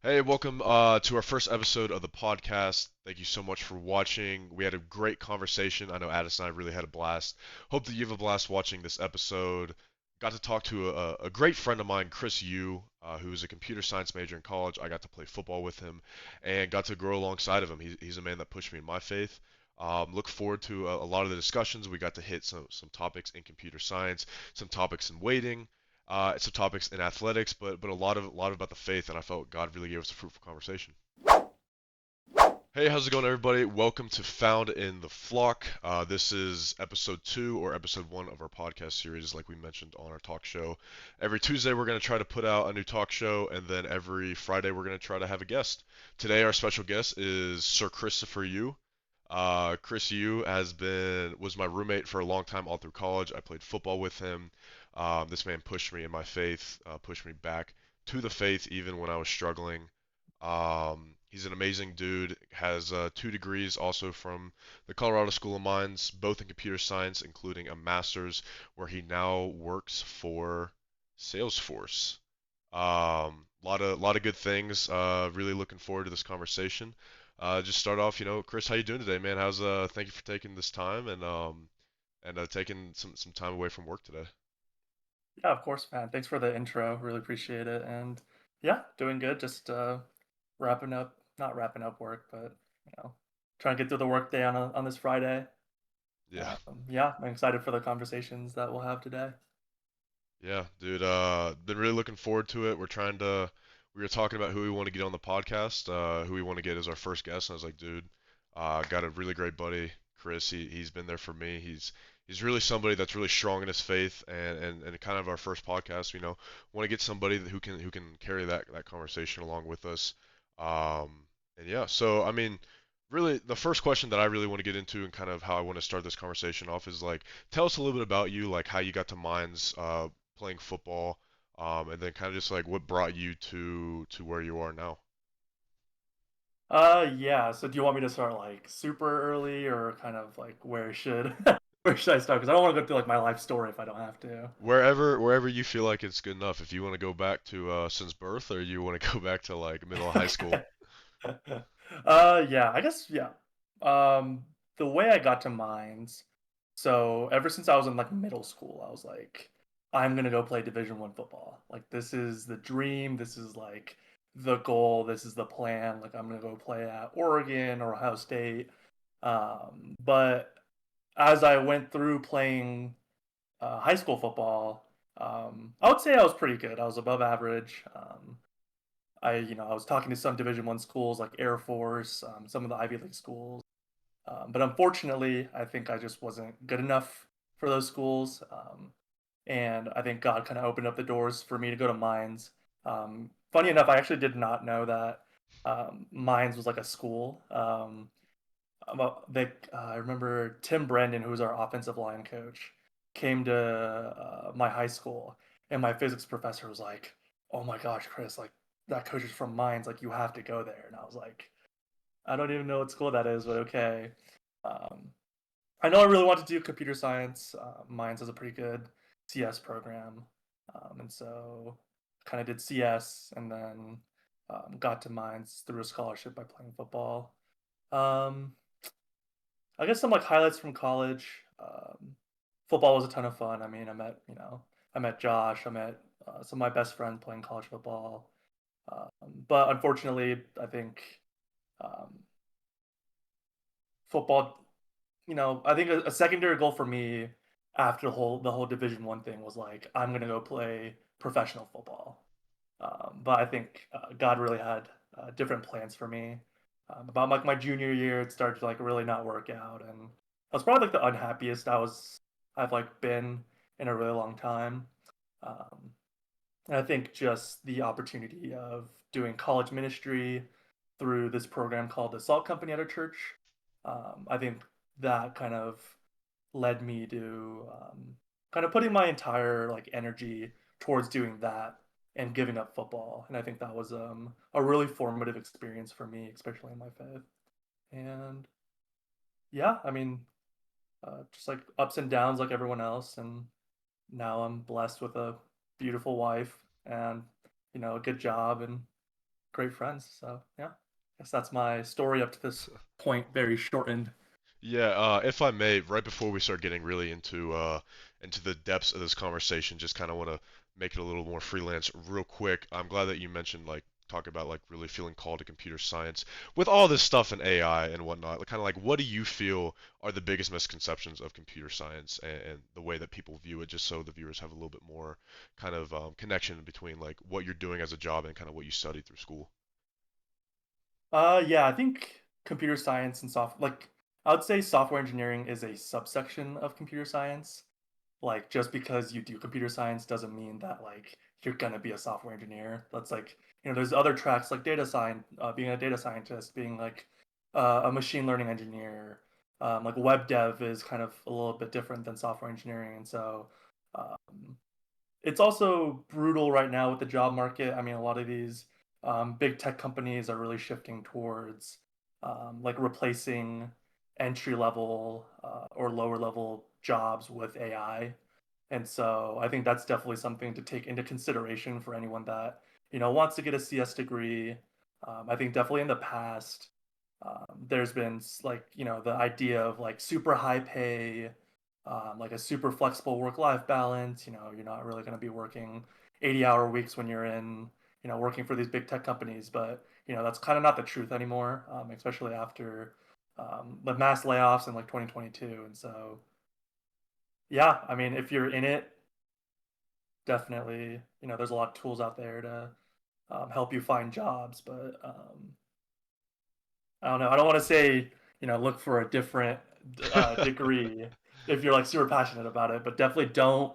Hey, welcome to our first episode of the podcast. Thank you so much for watching. We had a great conversation. I know Addison and I really had a blast. Hope that you have a blast watching this episode. Got to talk to a great friend of mine, Chris Yoo, who is a computer science major in college. I got to play football with him and got to grow alongside of him. He's a man that pushed me in my faith. Look forward to a lot of the discussions. We got to hit some topics in computer science, some topics in weighting, some topics in athletics, but a lot about the faith, and I felt God really gave us a fruitful conversation. Hey, how's it going, everybody? Welcome to Found in the Flock. This is episode two or episode one of our podcast series, like we mentioned on our talk show. Every Tuesday, we're going to try to put out a new talk show, and then every Friday, we're going to try to have a guest. Today, our special guest is Sir Christopher Yoo. Chris Yoo was my roommate for a long time all through college. I played football with him. This man pushed me in my faith, pushed me back to the faith even when I was struggling. He's an amazing dude. Has 2 degrees also from the Colorado School of Mines, both in computer science, including a master's, where he now works for Salesforce. Lot of good things. Really looking forward to this conversation. Just start off, Chris, how you doing today, man? Thank you for taking this time and taking some time away from work today. Yeah, of course, man. Thanks for the intro. Really appreciate it. And yeah, doing good. Just wrapping up, not wrapping up work, but trying to get through the work day on this Friday. Yeah. Yeah, I'm excited for the conversations that we'll have today. Yeah, dude. Been really looking forward to it. We were talking about who we want to get on the podcast, who we want to get as our first guest, and I was like, dude, got a really great buddy, Chris. He's been there for me. He's really somebody that's really strong in his faith, and kind of our first podcast. Want to get somebody who can carry that conversation along with us. And yeah, so I mean, really, the first question that I really want to get into and kind of how I want to start this conversation off is like, tell us a little bit about you, like how you got to Mines, playing football, and then kind of just like what brought you to where you are now. Yeah. So do you want me to start like super early or kind of like where should where should I start? Because I don't want to go through like my life story if I don't have to. Wherever you feel like it's good enough. If you want to go back to since birth, or you want to go back to like middle of high school. Okay. Yeah, I guess yeah. Um, the way I got to mines, so ever since I was in like middle school, I was like, I'm gonna go play Division 1 football. Like this is the dream. This is like the goal. This is the plan. Like I'm gonna go play at Oregon or Ohio State. But as I went through playing high school football, I would say I was pretty good. I was above average. I was talking to some Division 1 schools like Air Force, some of the Ivy League schools, but unfortunately, I think I just wasn't good enough for those schools, and I think God kind of opened up the doors for me to go to Mines. Funny enough, I actually did not know that Mines was like a school. I remember Tim Brendan, who was our offensive line coach, came to my high school, and my physics professor was like, "Oh my gosh, Chris, like that coach is from Mines, like you have to go there." And I was like, "I don't even know what school that is, but okay." Um, I know I really want to do computer science. Mines has a pretty good CS program, and so kind of did CS, and then got to Mines through a scholarship by playing football. Um, I guess some like highlights from college. Football was a ton of fun. I mean, I met Josh. I met some of my best friends playing college football. But unfortunately, I think um, football. I think a secondary goal for me after the whole Division 1 thing was like I'm gonna go play professional football. But I think God really had different plans for me. About like my junior year, it started to like really not work out, and I was probably like the unhappiest I've like been in a really long time. Um, and I think just the opportunity of doing college ministry through this program called the Salt Company at our church, I think that kind of led me to kind of putting my entire like energy towards doing that and giving up football. And I think that was a really formative experience for me, especially in my faith. And yeah, I mean, just like ups and downs like everyone else. And now I'm blessed with a beautiful wife and a good job. And great friends. So yeah, I guess that's my story up to this point, very shortened. Yeah, if I may, right before we start getting really into the depths of this conversation, just kind of want to make it a little more freelance real quick. I'm glad that you mentioned like talk about like really feeling called to computer science with all this stuff in AI and whatnot. Like, kind of like what do you feel are the biggest misconceptions of computer science and the way that people view it, just so the viewers have a little bit more kind of connection between like what you're doing as a job and kind of what you studied through school. Yeah, I think computer science and I would say software engineering is a subsection of computer science. Like just because you do computer science doesn't mean that like you're gonna be a software engineer. That's like, there's other tracks like being a data scientist, being like a machine learning engineer. Like web dev is kind of a little bit different than software engineering, and so um, it's also brutal right now with the job market. I mean, a lot of these big tech companies are really shifting towards like replacing entry level or lower level jobs with AI. And so I think that's definitely something to take into consideration for anyone that, wants to get a CS degree. I think definitely in the past, there's been like, the idea of like super high pay, like a super flexible work-life balance. You're not really going to be working 80-hour weeks when you're in, working for these big tech companies. But, that's kind of not the truth anymore, especially after the mass layoffs in like 2022. And so, yeah, I mean, if you're in it, definitely, there's a lot of tools out there to help you find jobs. But I don't know. I don't want to say, look for a different degree if you're like super passionate about it, but definitely don't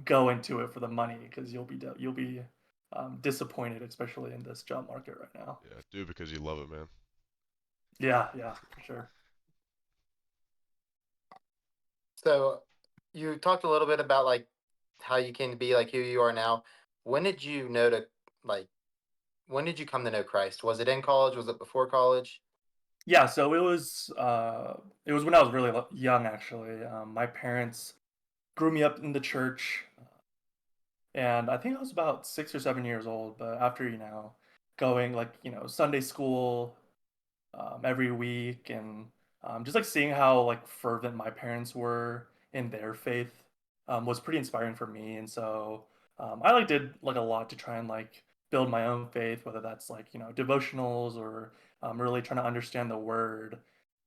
go into it for the money because you'll be disappointed, especially in this job market right now. Yeah, do it because you love it, man. Yeah, yeah, for sure. So you talked a little bit about like how you came to be like who you are now. When did you know to like when did you come to know Christ? Was it in college? Was it before college? Yeah, so it was when I was really young actually. My parents grew me up in the church. And I think I was about 6 or 7 years old. But after, going like, Sunday school every week, and just like seeing how like fervent my parents were in their faith was pretty inspiring for me. And so I like did like a lot to try and like build my own faith, whether that's like, devotionals or really trying to understand the word.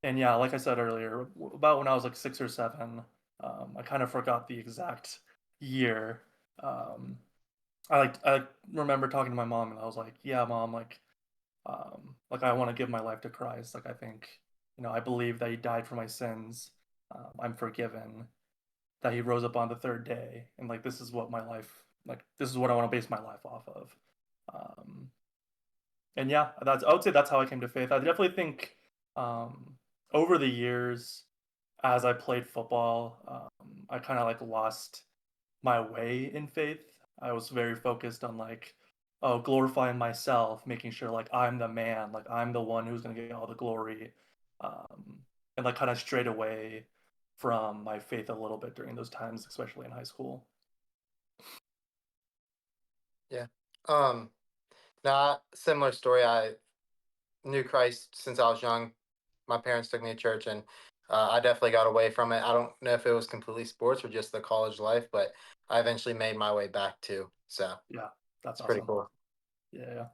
And yeah, like I said earlier, about when I was like 6 or 7, I kind of forgot the exact year. Um, I remember talking to my mom, and I was like, "Yeah, mom, like I want to give my life to Christ. Like I think, I believe that He died for my sins. I'm forgiven. That He rose up on the third day, and like this is what my life, like this is what I want to base my life off of." Um, and yeah, I would say that's how I came to faith. I definitely think um, over the years, as I played football, I kind of like lost my way in faith. I was very focused on like, oh, glorifying myself, making sure like I'm the man, like I'm the one who's gonna get all the glory, um, and like kind of strayed away from my faith a little bit during those times, especially in high school. Yeah. Um Now similar story. I knew Christ since I was young. My parents took me to church and I definitely got away from it. I don't know if it was completely sports or just the college life, but I eventually made my way back too. So Yeah, that's it's pretty awesome. cool. Yeah, yeah.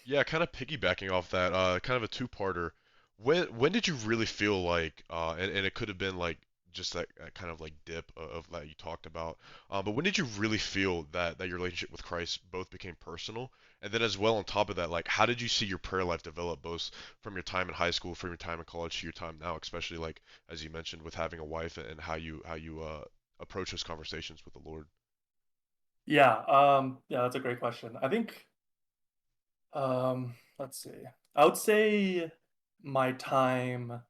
Yeah, kind of piggybacking off that, kind of a two-parter. When did you really feel like, and it could have been like just that kind of like dip of that you talked about, but when did you really feel that your relationship with Christ both became personal, and then as well on top of that, like how did you see your prayer life develop, both from your time in high school, from your time in college to your time now, especially like as you mentioned with having a wife and how you approach those conversations with the Lord? Yeah, yeah, that's a great question. I think let's see. I would say my time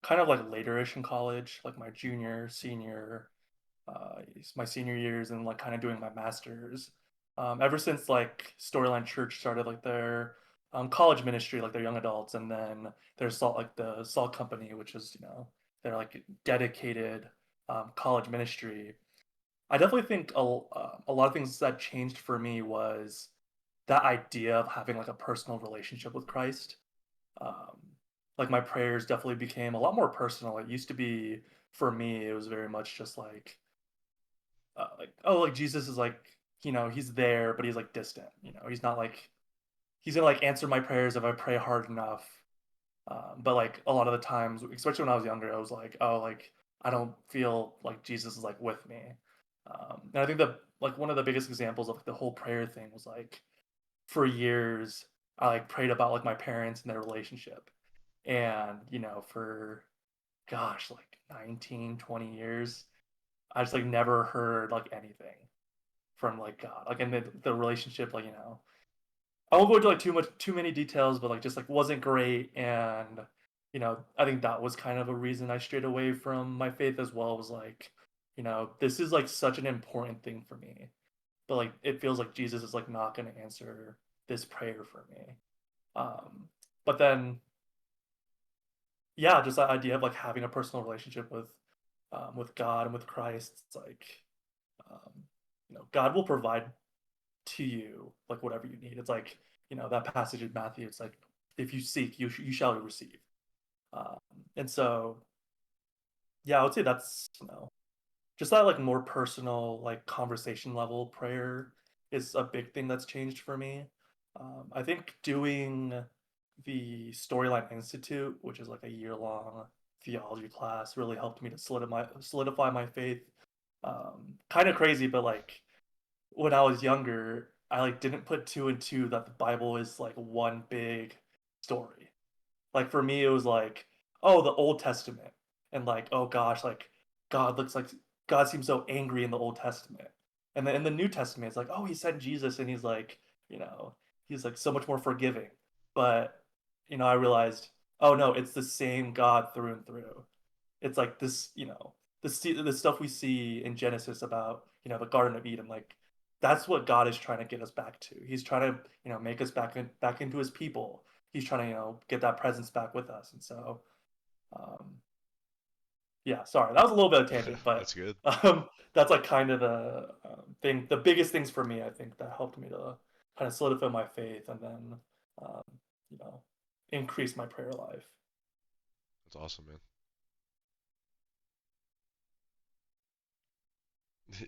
kind of like later-ish in college, like my junior, senior, my senior years, and like kind of doing my master's. Ever since like Storyline Church started like their college ministry, like their young adults, and then there's the Salt Company, which is their like dedicated college ministry. I definitely think a lot of things that changed for me was that idea of having like a personal relationship with Christ. Um, like my prayers definitely became a lot more personal. It used to be for me, it was very much just like oh, like Jesus is like he's there, but he's like distant. He's not like he's gonna like answer my prayers if I pray hard enough. But like a lot of the times, especially when I was younger, I was like, oh, like I don't feel like Jesus is like with me. And I think that like one of the biggest examples of like, the whole prayer thing was like for years I like prayed about like my parents and their relationship, and for gosh like 19, 20 years I just like never heard like anything from like God, like in the relationship, like I won't go into like too many details, but like just like wasn't great. And I think that was kind of a reason I strayed away from my faith as well, was like this is like such an important thing for me, but like it feels like Jesus is like not going to answer this prayer for me. But then yeah, just that idea of like having a personal relationship with God and with Christ. It's like um, God will provide to you like whatever you need. It's like that passage in Matthew. It's like if you seek, you shall receive. Um, and so yeah, I would say that's just that like more personal like conversation level prayer is a big thing that's changed for me. I think doing the Storyline Institute, which is like a year-long theology class, really helped me to solidify my faith. Kind of crazy, but like when I was younger, I like didn't put two and two that the Bible is like one big story. Like for me, it was like, oh, the Old Testament, and like, oh gosh, like God looks like God seems so angry in the Old Testament, and then in the New Testament, it's like, oh, he sent Jesus, and he's like, you know, he's like so much more forgiving. But I realized, oh no, it's the same God through and through. It's like this, the stuff we see in Genesis about the Garden of Eden, like that's what God is trying to get us back to. He's trying to make us back into His people. He's trying to get that presence back with us. And so um, yeah, sorry, that was a little bit of tangent, but That's good. that's like kind of the thing, the biggest things for me. I think that helped me to kind of solidify my faith and then um, you know increase my prayer life. That's awesome, man.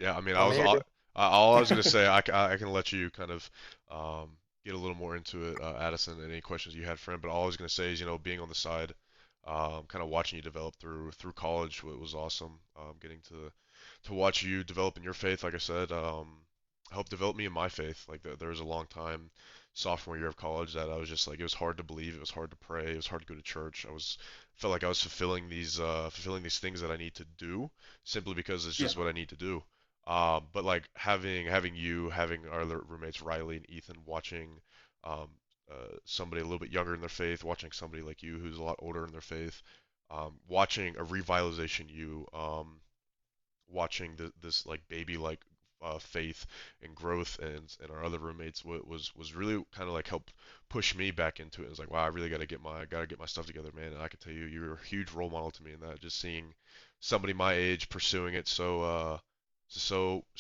Yeah, I mean, I'm here. all I was gonna say, I can let you kind of get a little more into it, Addison, and any questions you had for him. But all I was gonna say is, being on the side, kind of watching you develop through college was awesome. Getting to watch you develop in your faith, like I said, helped develop me in my faith. Like there was a long time, sophomore year of college, that I was just like, it was hard to believe, it was hard to pray, it was hard to go to church. Felt like I was fulfilling these things that I need to do simply because it's Yeah, just what I need to do. But like having you, having our other roommates Riley and Ethan, watching um, somebody a little bit younger in their faith, watching somebody like you who's a lot older in their faith, watching a revitalization you, watching this like baby like faith and growth, and our other roommates was really kind of like helped push me back into it. It's like, wow, I really gotta get my stuff together, man. And I can tell you, you're a huge role model to me in that. Just seeing somebody my age pursuing it so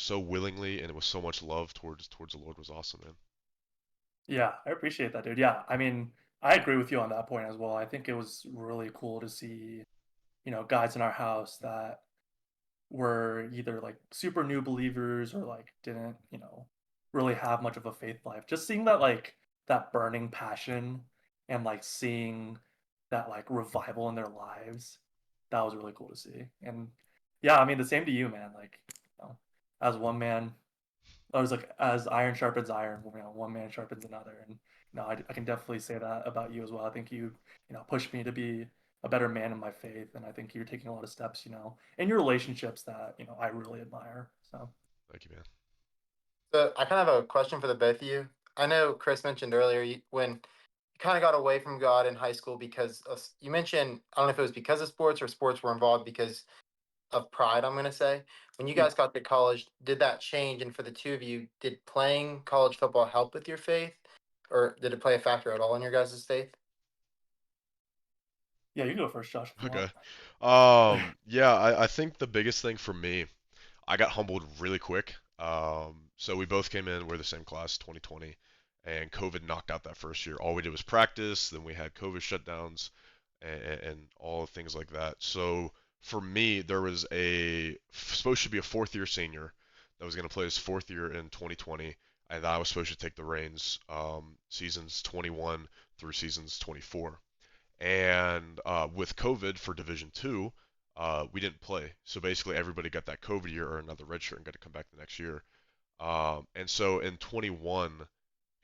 willingly and with so much love towards the Lord was awesome, man. yeah, I appreciate that, dude. Yeah, I mean, I agree with you on that point as well. I think it was really cool to see guys in our house that were either like super new believers or like didn't really have much of a faith life. Just seeing that like that burning passion and like seeing that like revival in their lives, that was really cool to see. And yeah, I mean the same to you, man. Like as one man, I was like as iron sharpens iron, one man sharpens another. And I can definitely say that about you as well. I think you pushed me to be a better man in my faith, and I think you're taking a lot of steps in your relationships that I really admire. So Thank you, man. So I kind of have a question for the both of you. I know Chris mentioned earlier when you kind of got away from God in high school because you mentioned, I don't know if it was because of sports or sports were involved because of pride, I'm going to say. When you yeah, guys got to college, did that change? And for the two of you, did playing college football help with your faith, or did it play a factor at all in your guys' faith? yeah, you go first, Josh, if you want. Okay. Yeah, I think the biggest thing for me, I got humbled really quick. So we both came in, we're the same class, 2020, and COVID knocked out that first year. All we did was practice, then we had COVID shutdowns and all things like that. So for me, there was supposed to be a fourth year senior that was going to play his fourth year in 2020, and I was supposed to take the reins seasons 21 through seasons 24. And with COVID for Division Two, we didn't play. So basically, everybody got that COVID year or another redshirt and got to come back the next year. And so in 21,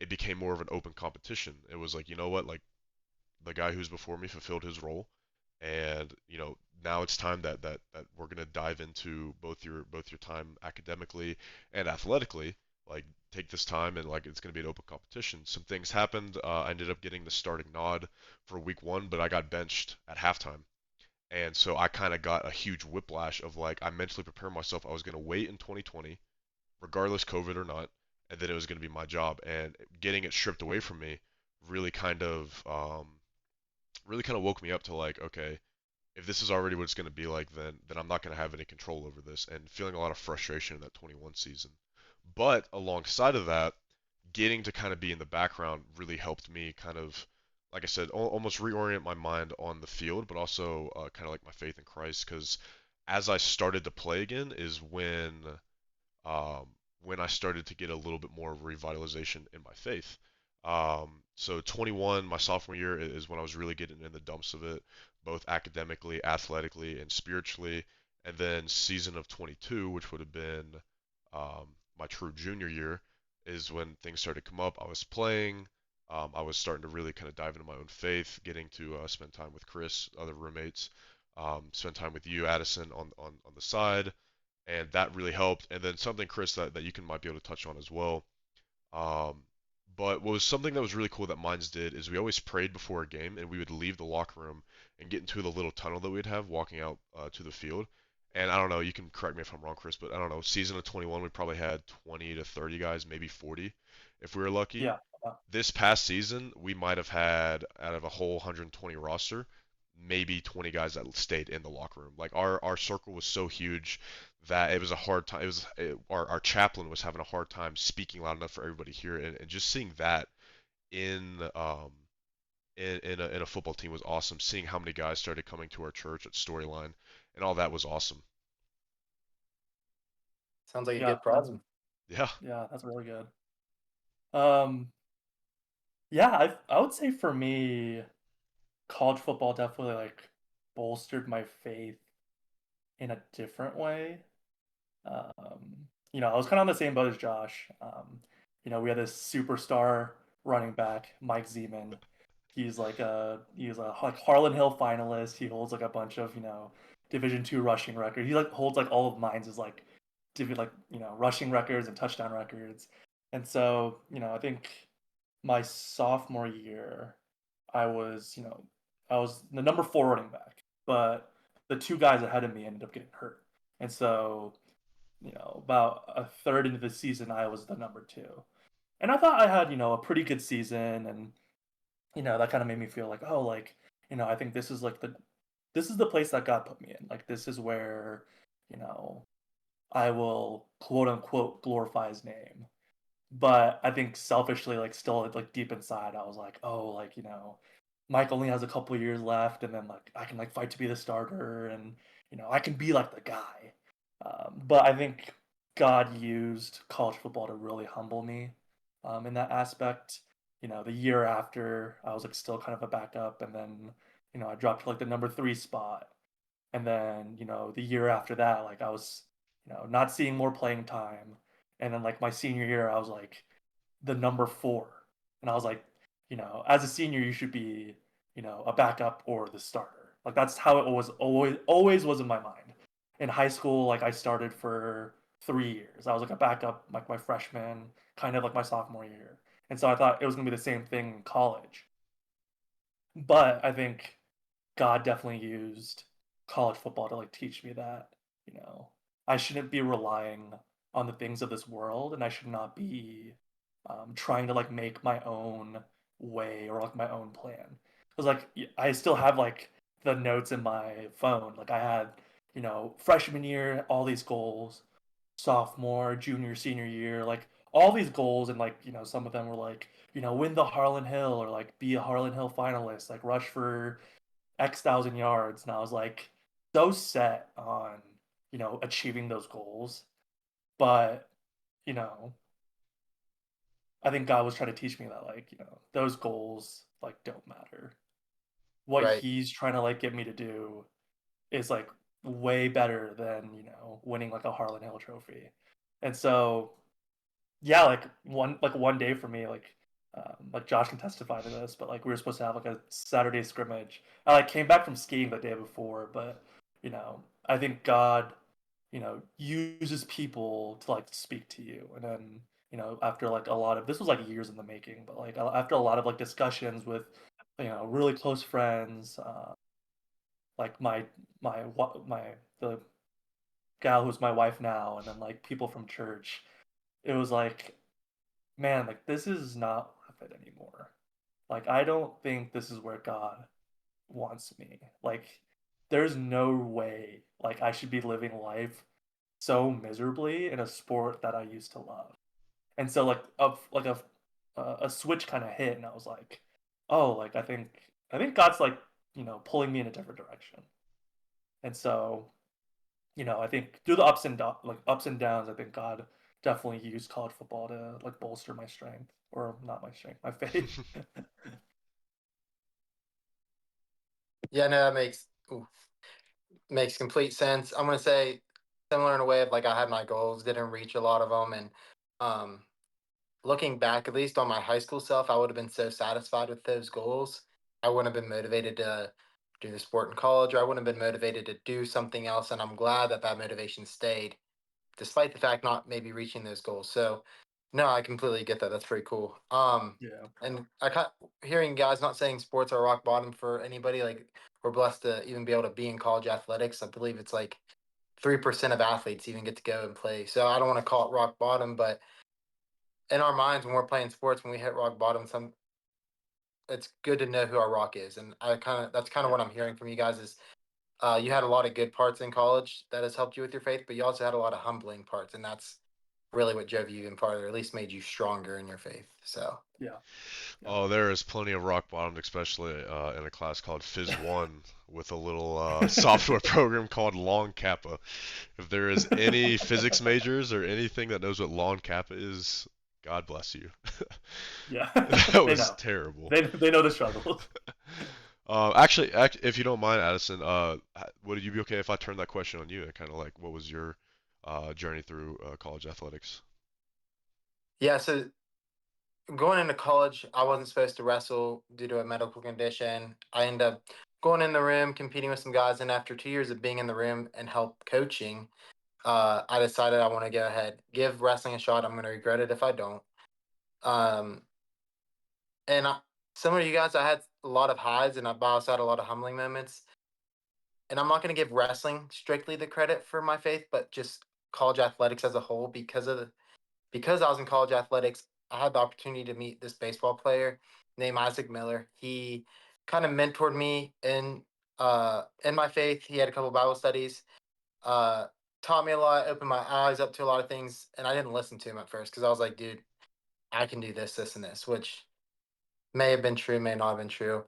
it became more of an open competition. It was like, you know what, like the guy who's before me fulfilled his role, and now it's time that we're gonna dive into both your time academically and athletically. Like take this time and like it's gonna be an open competition. Some things happened. I ended up getting the starting nod for week one, but I got benched at halftime. And so I kind of got a huge whiplash of like I mentally prepared myself. I was gonna wait in 2020, regardless COVID or not, and then it was gonna be my job. And getting it stripped away from me really kind of woke me up to like, okay, if this is already what it's going to be like, then I'm not going to have any control over this, and feeling a lot of frustration in that 21 season. But alongside of that, getting to kind of be in the background really helped me kind of, like I said, almost reorient my mind on the field, but also kind of like my faith in Christ, because as I started to play again is um, when I started to get a little bit more revitalization in my faith. So 21, my sophomore year, is when I was really getting in the dumps of it, both academically, athletically, and spiritually. And then season of 22, which would have been my true junior year, is when things started to come up. I was playing. I was starting to really kind of dive into my own faith, getting to spend time with Chris, other roommates, spend time with you, Addison, on the side, and that really helped. And then something, Chris, that you can might be able to touch on as well. Um, but what was something that was really cool that Mines did is we always prayed before a game, and we would leave the locker room and get into the little tunnel that we'd have walking out to the field. And I don't know, you can correct me if I'm wrong, Chris, but I don't know, season of 21, we probably had 20 to 30 guys, maybe 40 if we were lucky. Yeah. This past season, we might have had out of a whole 120 roster, maybe 20 guys that stayed in the locker room. Like our circle was so huge that it was a hard time. Our chaplain was having a hard time speaking loud enough for everybody to hear, and just seeing that in in a football team was awesome. Seeing how many guys started coming to our church at Storyline and all that was awesome. Sounds like a Yeah, good problem. Yeah. yeah, that's really good. Um, yeah, I would say for me, college football definitely like bolstered my faith in a different way. I was kind of on the same boat as Josh. We had this superstar running back, Mike Zeman. He's a like Harlan Hill finalist. He holds like a bunch of Division II rushing records. He like holds like all of mine's is like rushing records and touchdown records. And so I think my sophomore year, I was the number 4 running back, but the two guys ahead of me ended up getting hurt, and so about a third into the season, I was the number 2. And I thought I had, a pretty good season. And, that kind of made me feel like, oh, like, I think this is the place that God put me in. Like, this is where, you know, I will quote unquote glorify his name. But I think selfishly, like, still, like, deep inside, I was like, oh, like, Mike only has a couple of years left. And then, like, I can, like, fight to be the starter. And, I can be, like, the guy. But I think God used college football to really humble me in that aspect. The year after, I was like still kind of a backup, and then I dropped to like the number 3 spot, and then the year after that, like I was not seeing more playing time, and then like my senior year, I was like the number 4, and I was like, as a senior, you should be a backup or the starter. Like that's how it was always was in my mind. In high school, like I started for 3 years. I was like a backup like my freshman, kind of like my sophomore year. And so I thought it was gonna be the same thing in college. But I think God definitely used college football to like teach me that, you know, I shouldn't be relying on the things of this world, and I should not be trying to like make my own way or like my own plan. Because like I still have like the notes in my phone. Like I had, freshman year, all these goals, sophomore, junior, senior year, like all these goals, and like, some of them were like, win the Harlan Hill, or like be a Harlan Hill finalist, like rush for X thousand yards. And I was like so set on, achieving those goals. But, you know, I think God was trying to teach me that, like, those goals like don't matter. What Right. he's trying to like get me to do is like way better than, winning like a Harlan Hill trophy. And so yeah, like one day for me, like Josh can testify to this, but like we were supposed to have like a Saturday scrimmage. I like came back from skiing the day before, but I think God, uses people to like speak to you, and then after like a lot of, this was like years in the making, but like after a lot of like discussions with really close friends, like my the gal who's my wife now, and then like people from church, it was like, man, like this is not worth it anymore. Like I don't think this is where God wants me. Like there's no way like I should be living life so miserably in a sport that I used to love. And so like a switch kind of hit, and I was like, oh, like I think God's like pulling me in a different direction. And so I think through the ups and downs, I think God definitely used college football to like bolster my strength, or not my strength, my faith. Yeah, no, that makes complete sense. I'm gonna say similar in a way of like I had my goals, didn't reach a lot of them, and um, looking back, at least on my high school self, I would have been so satisfied with those goals. I wouldn't have been motivated to do the sport in college, or I wouldn't have been motivated to do something else. And I'm glad that that motivation stayed, despite the fact not maybe reaching those goals. So, no, I completely get that. That's pretty cool. Yeah, And I kind hearing guys not saying sports are rock bottom for anybody. Like we're blessed to even be able to be in college athletics. I believe it's like 3% of athletes even get to go and play. So I don't want to call it rock bottom, but in our minds when we're playing sports, when we hit rock bottom, it's good to know who our rock is. And I kind of that's kind of yeah, what I'm hearing from you guys is you had a lot of good parts in college that has helped you with your faith, but you also had a lot of humbling parts, and that's really what drove you even farther, at least made you stronger in your faith. So yeah, yeah, Oh, there is plenty of rock bottom, especially in a class called Phys 1 with a little software program called Long Kappa. If there is any physics majors or anything that knows what Long Kappa is, God bless you. yeah. That They was know. terrible. They know the struggles. Actually, if you don't mind, Addison, would you be okay if I turned that question on you and kind of like what was your journey through college athletics? yeah, so going into college, I wasn't supposed to wrestle due to a medical condition. I ended up going in the room, competing with some guys, and after 2 years of being in the room and help coaching, I decided I want to go ahead, give wrestling a shot. I'm going to regret it if I don't. Um, and similar to you guys, I had a lot of highs, and I also had a lot of humbling moments. And I'm not going to give wrestling strictly the credit for my faith, but just college athletics as a whole because I was in college athletics, I had the opportunity to meet this baseball player named Isaac Miller. He kind of mentored me in my faith. He had a couple Bible studies, uh, taught me a lot, opened my eyes up to a lot of things, and I didn't listen to him at first because I was like, dude, I can do this, this, and this, which may have been true, may not have been true.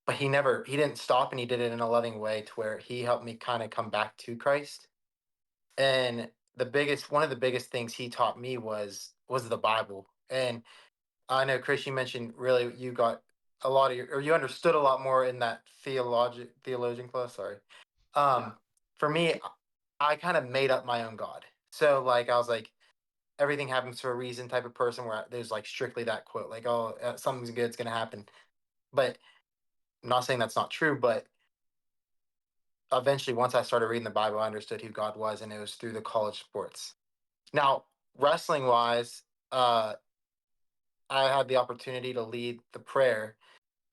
But he didn't stop, and he did it in a loving way to where he helped me kind of come back to Christ. And one of the biggest things he taught me was the Bible. And I know, Chris, you mentioned really you got a lot of or you understood a lot more in that theologian class. Sorry. Yeah, Um, for me, I kind of made up my own God. So like I was like everything happens for a reason type of person where there's like strictly that quote like oh something's good's gonna happen. But I'm not saying that's not true, but eventually once I started reading the Bible, I understood who God was, and it was through the college sports. Now, wrestling wise, uh, I had the opportunity to lead the prayer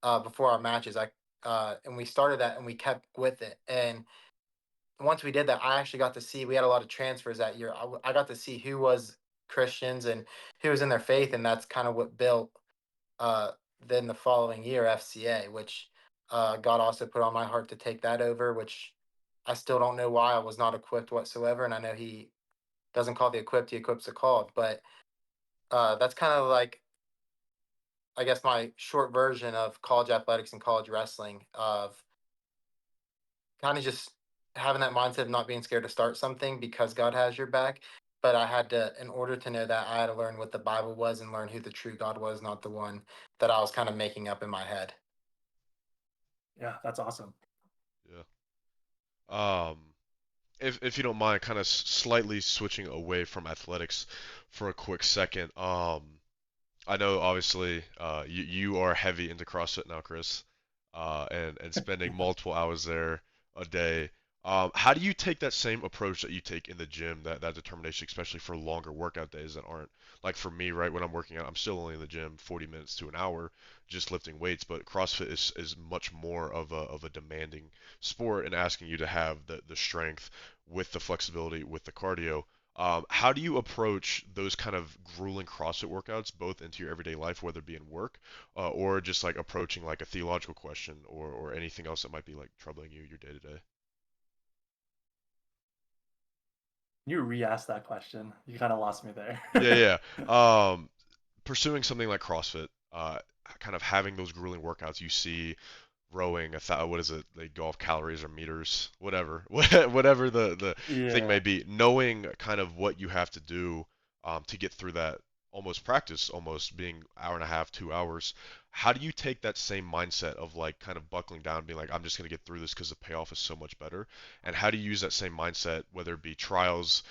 before our matches. And we started that and we kept with it. And once we did that, I actually got to see we had a lot of transfers that year. I got to see who was Christians and who was in their faith, and that's kind of what built. Uh, then the following year, FCA, which God also put on my heart to take that over, which I still don't know why I was not equipped whatsoever. And I know He doesn't call the equipped; He equips the called. But That's kind of like, I guess, my short version of college athletics and college wrestling, of kind of just having that mindset of not being scared to start something because God has your back. But I had to, in order to know that, I had to learn what the Bible was and learn who the true God was, not the one that I was kind of making up in my head. Yeah, that's awesome. Yeah. Um, if you don't mind, kind of slightly switching away from athletics for a quick second. I know obviously you are heavy into CrossFit now, Chris, and spending multiple hours there a day. How do you take that same approach that you take in the gym, that determination, especially for longer workout days that aren't like for me, right? When I'm working out, I'm still only in the gym 40 minutes to an hour just lifting weights, but CrossFit is much more of a demanding sport and asking you to have the strength with the flexibility with the cardio. How do you approach those kind of grueling CrossFit workouts, both into your everyday life, whether it be in work, or just like approaching like a theological question or anything else that might be like troubling you your day to day? Can you re-ask that question? You kind of lost me there. Yeah, yeah. Pursuing something like CrossFit, kind of having those grueling workouts you see rowing what is it, they go off calories or meters, whatever whatever the thing may Yeah. be, knowing kind of what you have to do to get through that almost practice, almost being hour and a half 2 hours. How do you take that same mindset of like kind of buckling down, being like, I'm just going to get through this because the payoff is so much better? And how do you use that same mindset, whether it be trials,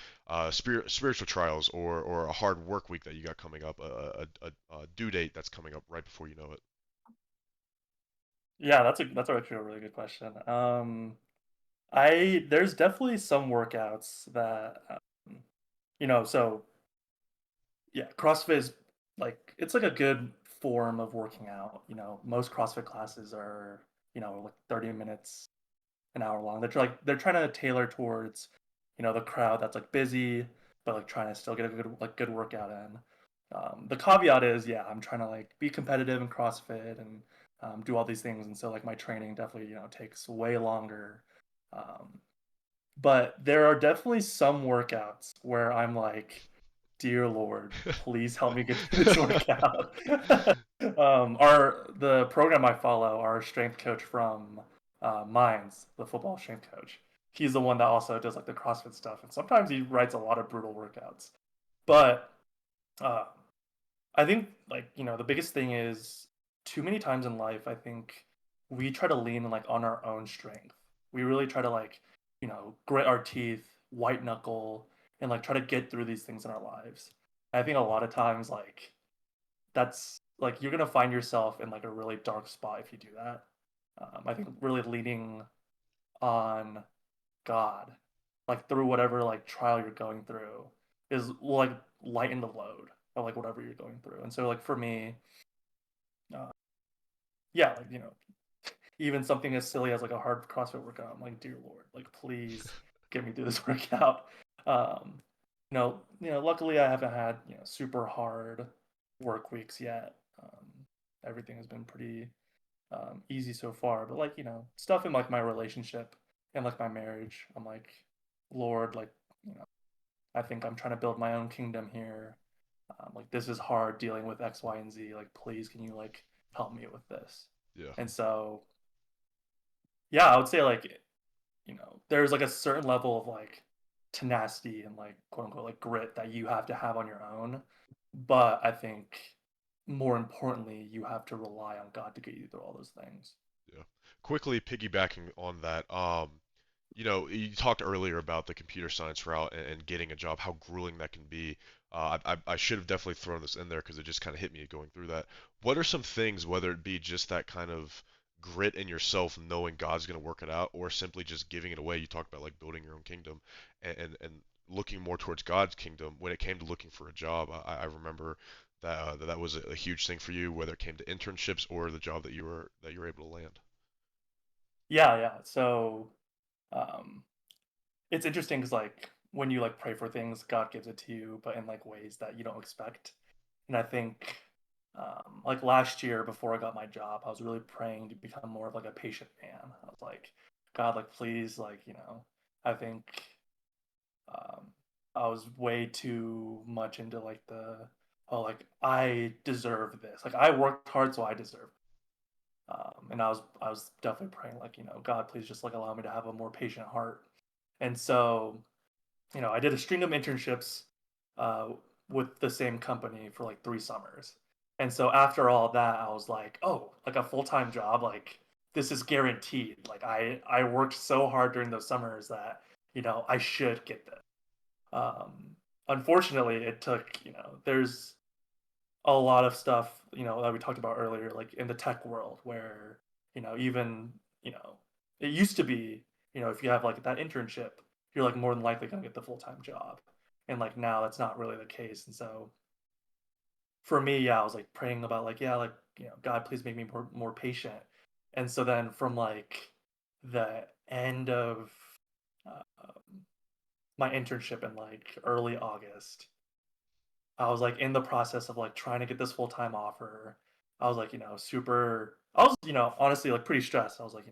spiritual trials, or a hard work week that you got coming up, a due date that's coming up right before you know it? Yeah, that's actually a really good question. I there's definitely some workouts that so yeah, CrossFit is like it's like a good form of working out. Most CrossFit classes are, like 30 minutes, an hour long. They're trying to tailor towards, the crowd that's like busy, but like trying to still get a good workout in. The caveat is, yeah, I'm trying to like be competitive in CrossFit and do all these things, and so like my training definitely takes way longer. Um, but there are definitely some workouts where I'm like, dear Lord, please help me get through this workout. Our the program I follow, our strength coach from Mines, the football strength coach, he's the one that also does like the CrossFit stuff, and sometimes he writes a lot of brutal workouts. But uh, I think like the biggest thing is too many times in life. I think we try to lean like on our own strength. We really try to like grit our teeth, white knuckle, and like try to get through these things in our lives. I think a lot of times like that's like you're gonna find yourself in like a really dark spot if you do that. I think really leaning on God, like through whatever like trial you're going through, will like lighten the load of like whatever you're going through. And so like for me, uh, yeah, like even something as silly as like a hard CrossFit workout, I'm like, dear Lord, like please get me through this workout. Um, luckily I haven't had super hard work weeks yet. Everything has been pretty easy so far. But like stuff in like my relationship and like my marriage, I'm like, Lord, like I think I'm trying to build my own kingdom here. Like this is hard dealing with X, Y, and Z. Like please, can you like help me with this? Yeah. And so yeah, I would say like there's like a certain level of like tenacity and like quote unquote like grit that you have to have on your own. But I think more importantly, you have to rely on God to get you through all those things. Yeah. Quickly piggybacking on that, you talked earlier about the computer science route and getting a job, how grueling that can be. I should have definitely thrown this in there because it just kind of hit me going through that. What are some things, whether it be just that kind of grit in yourself, knowing God's going to work it out, or simply just giving it away? You talked about like building your own kingdom and looking more towards God's kingdom. When it came to looking for a job, I remember that was a huge thing for you, whether it came to internships or the job that you were able to land. Yeah, yeah. So um, it's interesting because like when you like pray for things, God gives it to you, but in like ways that you don't expect. And I think like last year before I got my job, I was really praying to become more of like a patient man. I was like, God, like please, like I think um, I was way too much into like the oh, like I deserve this. Like I worked hard, so I deserve it. And I was definitely praying, like, God, please just like allow me to have a more patient heart. And so, I did a string of internships uh, with the same company for like 3 summers. And so after all that, I was like, oh, like a full-time job, like this is guaranteed. Like I worked so hard during those summers that, I should get this. Unfortunately, it took, there's a lot of stuff, that we talked about earlier, like in the tech world where, even, it used to be, if you have like that internship, you're like more than likely going to get the full-time job. And like now that's not really the case. And so for me, yeah, I was like praying about like, yeah, like, God, please make me more patient. And so then from like the end of uh, my internship in like early August, I was like in the process of like trying to get this full time offer. I was like, super. I was, honestly like pretty stressed. I was like,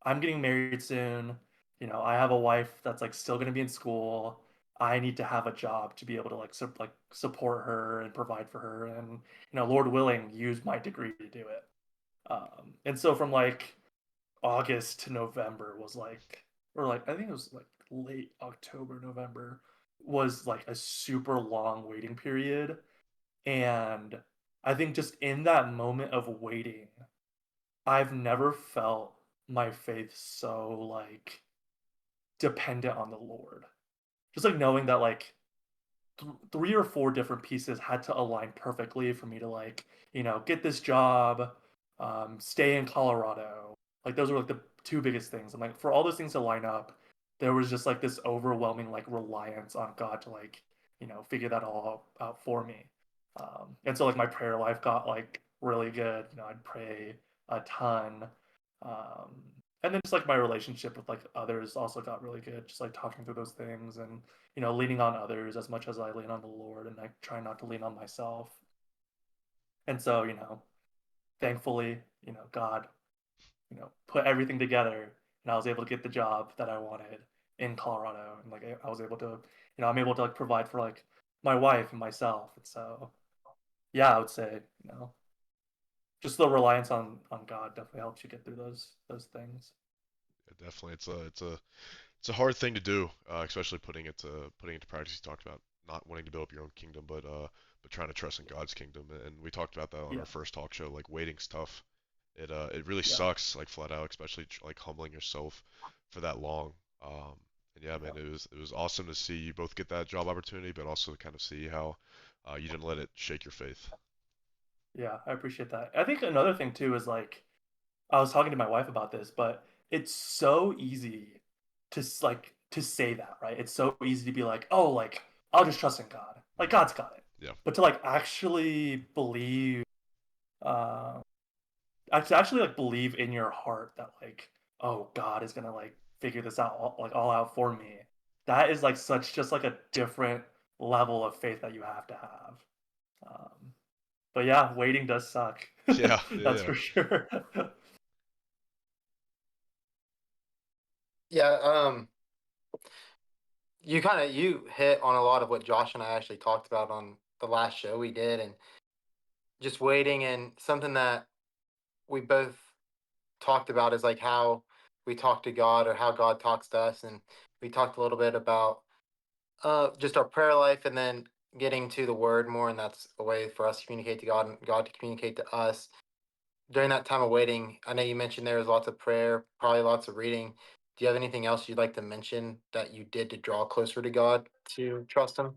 I'm getting married soon. I have a wife that's like still gonna be in school. I need to have a job to be able to like support her and provide for her, and Lord willing, use my degree to do it. And so from like August to November was like, or like I think it was like late October, November was like a super long waiting period. And I think just in that moment of waiting, I've never felt my faith so like dependent on the Lord. Just like knowing that like 3 or 4 different pieces had to align perfectly for me to like, get this job, stay in Colorado. Like those were like the two biggest things. And like for all those things to line up, there was just like this overwhelming like reliance on God to like, figure that all out for me. And so like my prayer life got like really good. I'd pray a ton. Um, and then just like my relationship with like others also got really good. Just like talking through those things and leaning on others as much as I lean on the Lord, and I try not to lean on myself. And so, thankfully, God, put everything together, and I was able to get the job that I wanted in Colorado, and like I was able to, I'm able to like provide for like my wife and myself. And so, yeah, I would say, just the reliance on God definitely helps you get through those things. Yeah, definitely, it's a hard thing to do, especially putting into practice. You talked about not wanting to build up your own kingdom, but trying to trust in God's kingdom. And we talked about that on Yeah, our first talk show. Like waiting's tough. It really yeah, sucks, like flat out, especially like humbling yourself for that long. And yeah, man, yeah. it was awesome to see you both get that job opportunity, but also to kind of see how you didn't let it shake your faith. Yeah, I appreciate that. I think another thing too is like I was talking to my wife about this, but it's so easy to say that, right? It's so easy to be like, "Oh, like I'll just trust in God. Like Hmm. God's got it." Yeah, But to like actually believe uh actually like believe in your heart that like, "Oh, God is going to like figure this out all out for me." That is like such just like a different level of faith that you have to have. Um but yeah, waiting does suck. yeah, That's yeah, for sure. Yeah, you hit on a lot of what Josh and I actually talked about on the last show we did, and just waiting, and something that we both talked about is like how we talk to God or how God talks to us, and we talked a little bit about just our prayer life, and then getting to the Word more, and that's a way for us to communicate to God and God to communicate to us. During that time of waiting, I know you mentioned there was lots of prayer, probably lots of reading. Do you have anything else you'd like to mention that you did to draw closer to God to trust Him?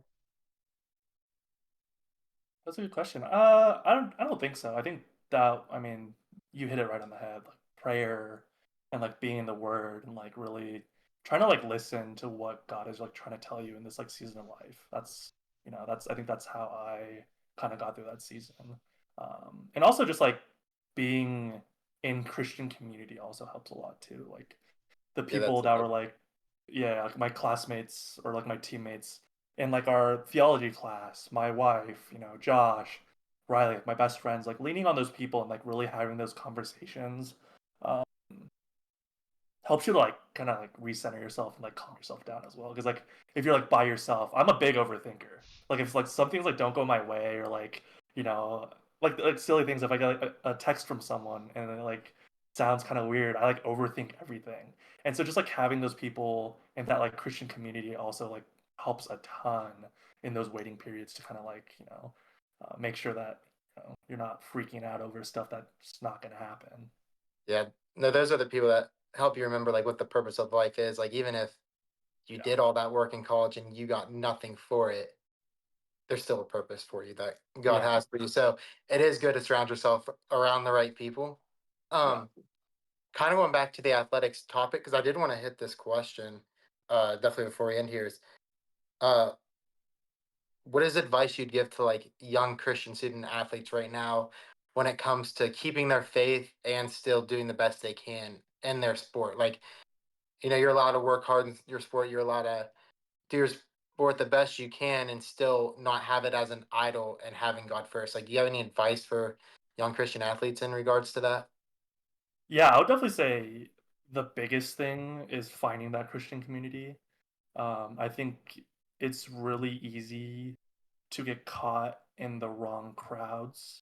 That's a good question. I don't think so. I think that, I mean, you hit it right on the head. Like prayer and like being in the Word and like really trying to like listen to what God is like trying to tell you in this like season of life. That's I think that's how I kind of got through that season. And also just like being in Christian community also helps a lot too. Like the Yeah, people that's that were like, yeah, like my classmates or like my teammates in like our theology class, my wife, Josh, Riley, like my best friends, like leaning on those people and like really having those conversations um, helps you to like kind of like recenter yourself and like calm yourself down as well. Because like if you're like by yourself, I'm a big overthinker. Like if like some things like don't go my way, or like you know like silly things. If I get like a text from someone and it like sounds kind of weird, I like overthink everything. And so just like having those people and that like Christian community also like helps a ton in those waiting periods to kind of like make sure that you're not freaking out over stuff that's not going to happen. Yeah. No, those are the people that help you remember like what the purpose of life is. Like even if you Yeah. did all that work in college and you got nothing for it, there's still a purpose for you that God Yeah. has for you. So it is good to surround yourself around the right people. Yeah. Kind of going back to the athletics topic, because I did want to hit this question, definitely before we end here is, uh, what is advice you'd give to like young Christian student athletes right now when it comes to keeping their faith and still doing the best they can in their sport? Like, you're allowed to work hard in your sport. You're allowed to do your sport the best you can and still not have it as an idol and having God first. Like, do you have any advice for young Christian athletes in regards to that? Yeah, I would definitely say the biggest thing is finding that Christian community. I think it's really easy to get caught in the wrong crowds.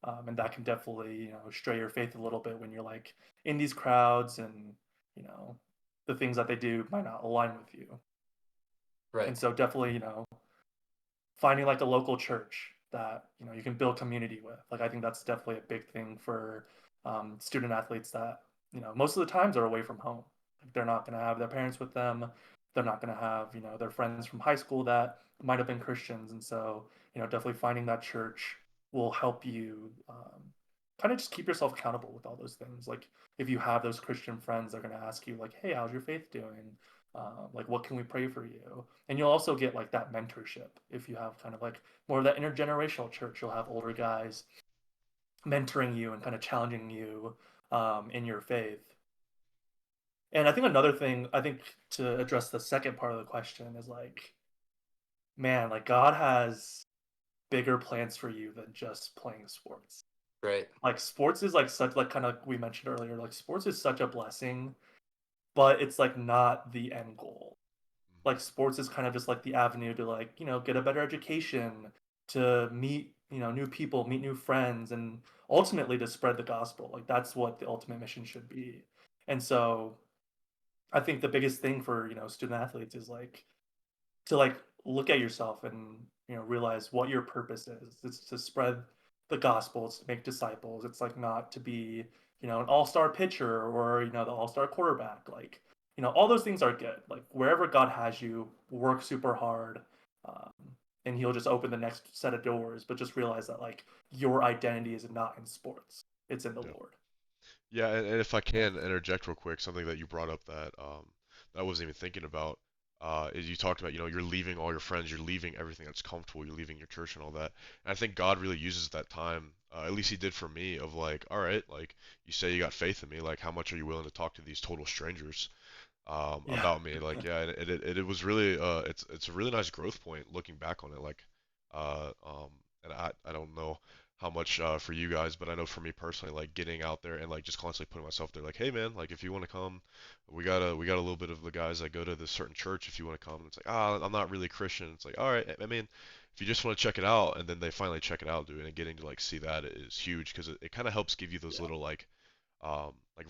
And that can definitely, stray your faith a little bit when you're like in these crowds and, you know, the things that they do might not align with you. Right. And so definitely, finding like a local church that you can build community with. Like I think that's definitely a big thing for student athletes that most of the times are away from home. Like they're not going to have their parents with them. They're not going to have their friends from high school that might have been Christians, and so definitely finding that church will help you kind of just keep yourself accountable with all those things. Like if you have those Christian friends, they're going to ask you like, "Hey, how's your faith doing? Like, what can we pray for you?" And you'll also get like that mentorship if you have kind of like more of that intergenerational church. You'll have older guys mentoring you and kind of challenging you in your faith. And I think another thing, I think to address the second part of the question is like, man, like God has bigger plans for you than just playing sports. Right. Like sports is like such like kind of we mentioned earlier, like sports is such a blessing, but it's like not the end goal. Like sports is kind of just like the avenue to like get a better education, to meet new people, meet new friends, and ultimately to spread the gospel. Like that's what the ultimate mission should be. And so I think the biggest thing for student athletes is like to like look at yourself and realize what your purpose is. It's to spread the gospel. It's to make disciples. It's like not to be an all-star pitcher or the all-star quarterback. Like all those things are good. Like wherever God has you, work super hard, um, and He'll just open the next set of doors. But just realize that like your identity is not in sports; it's in the Yeah. Lord. Yeah, and if I can interject real quick, something that you brought up that that I wasn't even thinking about, is you talked about, you're leaving all your friends, you're leaving everything that's comfortable, you're leaving your church and all that. And I think God really uses that time, at least He did for me, of like, all right, like you say you got faith in me, like how much are you willing to talk to these total strangers Yeah, about me? Like, yeah, and it was really it's a really nice growth point looking back on it, like, uh, um, and I don't know how much for you guys, but I know for me personally, like getting out there and like just constantly putting myself there, like, hey man, like if you want to come, we got a little bit of the guys that go to this certain church. If you want to come, and it's like, ah, I'm not really Christian. It's like, all right, I mean, if you just want to check it out, and then they finally check it out, dude, and getting to like see that is huge because it kind of helps give you those yeah, little like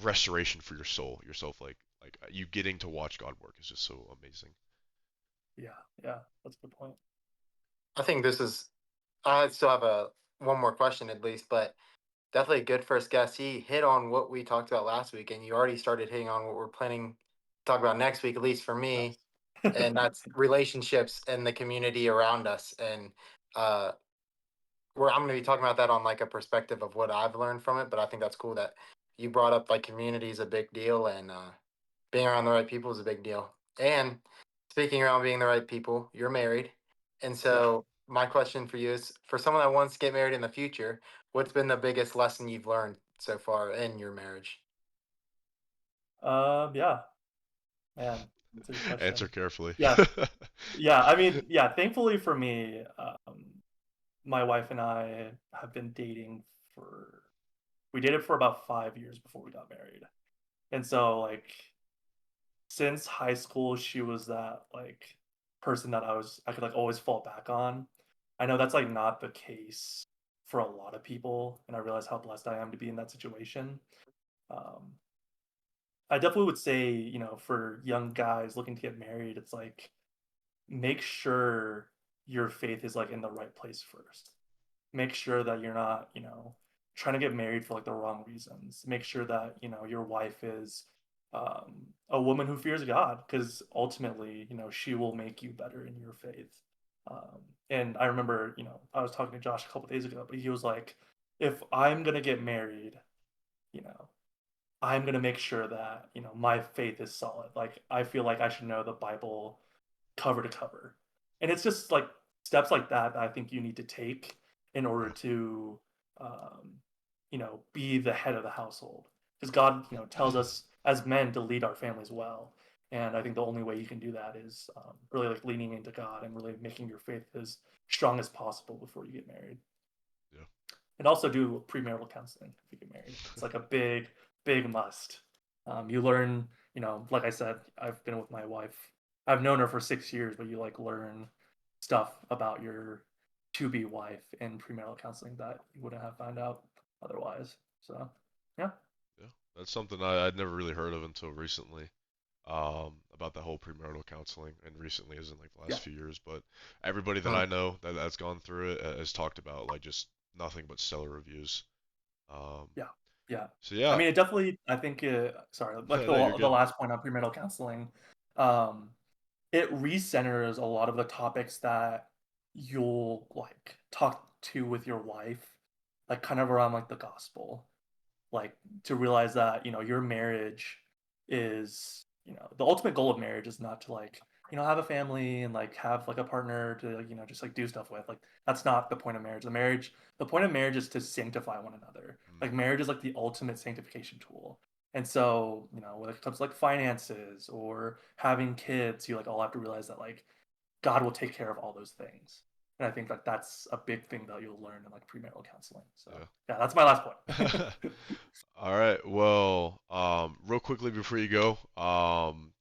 restoration for your soul, yourself, like you getting to watch God work is just so amazing. yeah, yeah. That's a good point. I think this is, I still have one more question at least, but definitely a good first guess. He hit on what we talked about last week, and you already started hitting on what we're planning to talk about next week, at least for me, Nice. and that's relationships and the community around us. And uh, where I'm going to be talking about that on like a perspective of what I've learned from it. But I think that's cool that you brought up like community is a big deal, and being around the right people is a big deal. And speaking around being the right people, you're married, and Yeah. so my question for you is: for someone that wants to get married in the future, what's been the biggest lesson you've learned so far in your marriage? Yeah, man, that's a good question. Answer carefully. Yeah, yeah. I mean, yeah. Thankfully for me, my wife and I have been dating for we dated for about 5 years before we got married, and so like since high school, she was that like person that I could like always fall back on. I know that's like not the case for a lot of people, and I realize how blessed I am to be in that situation. Um, I definitely would say, for young guys looking to get married, it's like make sure your faith is like in the right place first. Make sure that you're not, trying to get married for like the wrong reasons. Make sure that, your wife is a woman who fears God, because ultimately, she will make you better in your faith. And I remember, I was talking to Josh a couple days ago, but he was like, if I'm going to get married, you know, I'm going to make sure that, my faith is solid. Like, I feel like I should know the Bible cover to cover. And it's just like steps like that I think you need to take in order Yeah. to, be the head of the household. Because God, tells us as men to lead our families well. And I think the only way you can do that is really like leaning into God and really making your faith as strong as possible before you get married. Yeah. And also do premarital counseling if you get married. It's like a big, big must. You learn, like I said, I've been with my wife. I've known her for 6 years, but you like learn stuff about your to be wife in premarital counseling that you wouldn't have found out otherwise. So, yeah. Yeah. That's something I'd never really heard of until recently. About the whole premarital counseling, and recently isn't like the Yeah. last few years, but everybody that Hmm. I know that's gone through it has talked about like just nothing but stellar reviews. Um, Yeah. Yeah. so I yeah, mean, it definitely, I think, sorry, like no, you're the good. last point on premarital counseling, um, it recenters a lot of the topics that you'll like talk to with your wife, like kind of around like the gospel, like to realize that your marriage is the ultimate goal of marriage is not to like have a family and like have like a partner to like just like do stuff with. Like that's not the point of marriage. The point of marriage is to sanctify one another. Like Hmm. marriage is like the ultimate sanctification tool. And so when it comes to like finances or having kids, you like all have to realize that like God will take care of all those things. And I think that that's a big thing that you'll learn in like premarital counseling. So yeah, that's my last point. Yeah. All right. Well, real quickly before you go,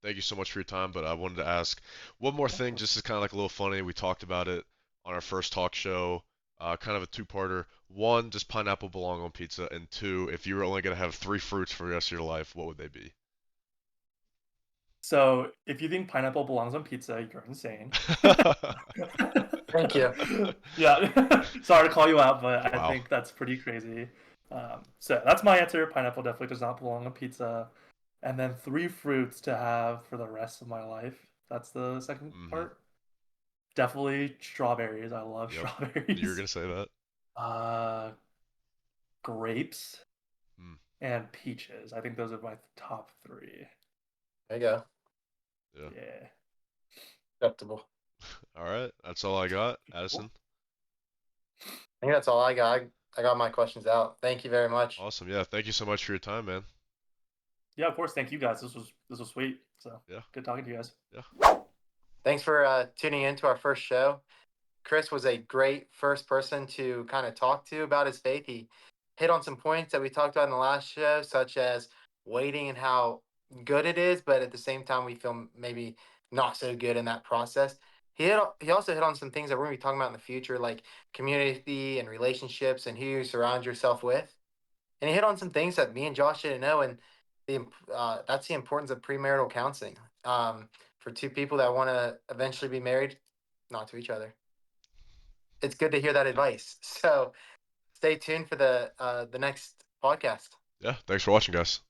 thank you so much for your time. But I wanted to ask one more Of thing, course. just as kind of like a little funny. We talked about it on our first talk show, kind of a two-parter. One, does pineapple belong on pizza? And two, if you were only gonna have three fruits for the rest of your life, what would they be? So if you think pineapple belongs on pizza, you're insane. Thank you. Yeah, sorry to call you out, but I Wow. think that's pretty crazy. So that's my answer. Pineapple definitely does not belong on pizza. And then three fruits to have for the rest of my life. That's the second Mm-hmm. part. Definitely strawberries. I love Yep. You were strawberries. gonna say that. Uh, grapes Mm. and peaches. I think those are my top three. There you go. Yeah. Yeah. Acceptable. All right. That's all I got, Cool. Addison. I think that's all I got. I got my questions out. Thank you very much. Awesome. Yeah. Thank you so much for your time, man. Yeah, of course. Thank you guys. This was sweet. So Yeah. good talking to you guys. Yeah. Thanks for tuning in to our first show. Chris was a great first person to kind of talk to about his faith. He hit on some points that we talked about in the last show, such as waiting and how good it is, but at the same time, we feel maybe not so good in that process. He also hit on some things that we're going to be talking about in the future, like community and relationships and who you surround yourself with. And he hit on some things that me and Josh didn't know, and that's the importance of premarital counseling for two people that want to eventually be married, not to each other. It's good to hear that advice. So stay tuned for the next podcast. Yeah. Thanks for watching, guys.